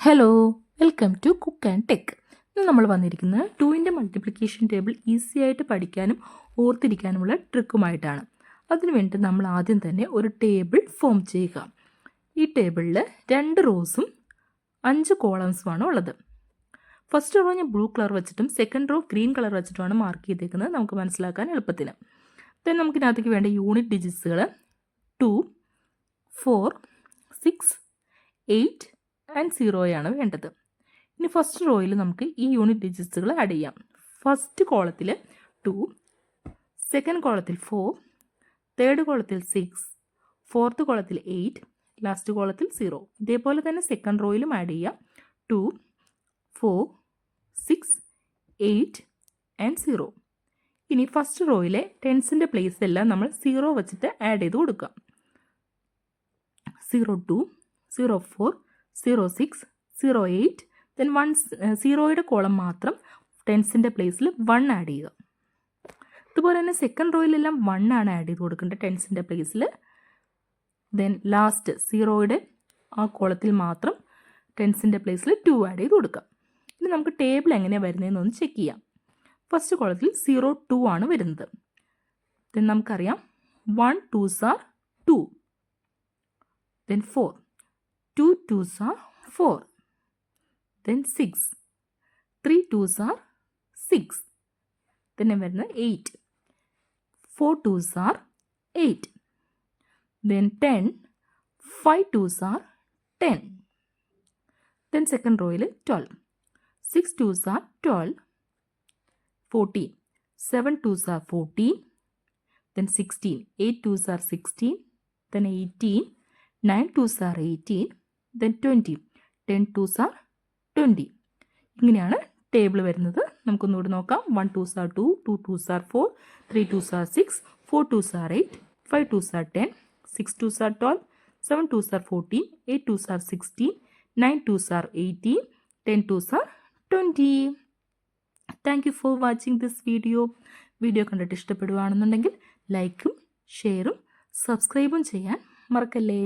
Hello, welcome to cook and tech. ഇന്ന് നമ്മൾ വന്നിരിക്കുന്നത് 2ൻ്റെ മൾട്ടിപ്ലിക്കേഷൻ ടേബിൾ ഈസി ആയിട്ട് പഠിക്കാനും ഓർത്തിരിക്കാനുമുള്ള ട്രിക്കുമായിട്ടാണ്. അതിനുവേണ്ടി നമ്മൾ ആദ്യം തന്നെ ഒരു ടേബിൾ ഫോം ചെയ്യുക. ഈ ടേബിളിൽ 2 റോസും 5 കോളംസുമാണ് ഉള്ളത്. ഫസ്റ്റ് റോ ഞാൻ ബ്ലൂ കളർ വെച്ചിട്ടും സെക്കൻഡ് റോ ഗ്രീൻ കളർ വെച്ചിട്ടുമാണ് മാർക്ക് ചെയ്തേക്കുന്നത്, നമുക്ക് മനസ്സിലാക്കാൻ എളുപ്പത്തിന്. ദെൻ നമുക്കിതിനകത്തേക്ക് വേണ്ട യൂണിറ്റ് ഡിജിറ്റ്സുകൾ 2, 4, 6, 8 ആൻഡ് 0 വേണ്ടത്. ഇനി ഫസ്റ്റ് റോയിൽ നമുക്ക് ഈ യൂണിറ്റ് ഡിജിറ്റ്സുകൾ ആഡ് ചെയ്യാം. ഫസ്റ്റ് കോളത്തിൽ 2, സെക്കൻഡ് കോളത്തിൽ 4, തേർഡ് കോളത്തിൽ 6, ഫോർത്ത് കോളത്തിൽ 8, ലാസ്റ്റ് കോളത്തിൽ 0. ഇതേപോലെ തന്നെ സെക്കൻഡ് റോയിലും ആഡ് ചെയ്യാം. 2, 4, 6, 8 ആൻഡ് 0. ഇനി ഫസ്റ്റ് റോയിലെ ടെൻസിൻ്റെ പ്ലേസ് എല്ലാം നമ്മൾ 0 വെച്ചിട്ട് ആഡ് ചെയ്ത് കൊടുക്കാം. 02, 04, 06, 08, ദെൻ 0യുടെ കോളം മാത്രം ടെൻസിൻ്റെ പ്ലേസിൽ 1 ആഡ് ചെയ്യുക. അതുപോലെ തന്നെ സെക്കൻഡ് റോയിലെല്ലാം 1 ആണ് ആഡ് ചെയ്ത് കൊടുക്കേണ്ടത് ടെൻസിൻ്റെ പ്ലേസിൽ. ദെൻ ലാസ്റ്റ് 0യുടെ ആ കോളത്തിൽ മാത്രം ടെൻസിൻ്റെ പ്ലേസിൽ 2 ആഡ് ചെയ്ത് കൊടുക്കാം. ഇനി നമുക്ക് ടേബിൾ എങ്ങനെയാണ് വരുന്നതെന്നൊന്ന് ചെക്ക് ചെയ്യാം. ഫസ്റ്റ് കോളത്തിൽ 02 ആണ് വരുന്നത്. ദെൻ നമുക്കറിയാം 1 2s are 2, then 4, 2 2s are 4, then 6, 3 2s are 6, then വരുന്നത് 8, 4 2s are 8, then 10, 5 2s are 10, then second row 12, 6 2s are 12, 14, 7 2s are 14, then 16, 8 2s are 16, then 18, 9 2s are 18, then 20, 10 2s are 20. ഇങ്ങനെയാണ് table വരുന്നത്. നമുക്കൊന്നുകൂടി നോക്കാം. 1 2s are 2, 2 2s are 4, 3 2s are 6, 4 2s are 8, 5 2s are 10, 6 2s are 12, 7 2s are 14, 8 2s are 16, 9 2s are 18, 10 2s are 20. Thank you for watching this video. Video കണ്ടിട്ട് ഇഷ്ടപ്പെടുകയാണെന്നുണ്ടെങ്കിൽ ലൈക്കും ഷെയറും സബ്സ്ക്രൈബും ചെയ്യാൻ മറക്കല്ലേ.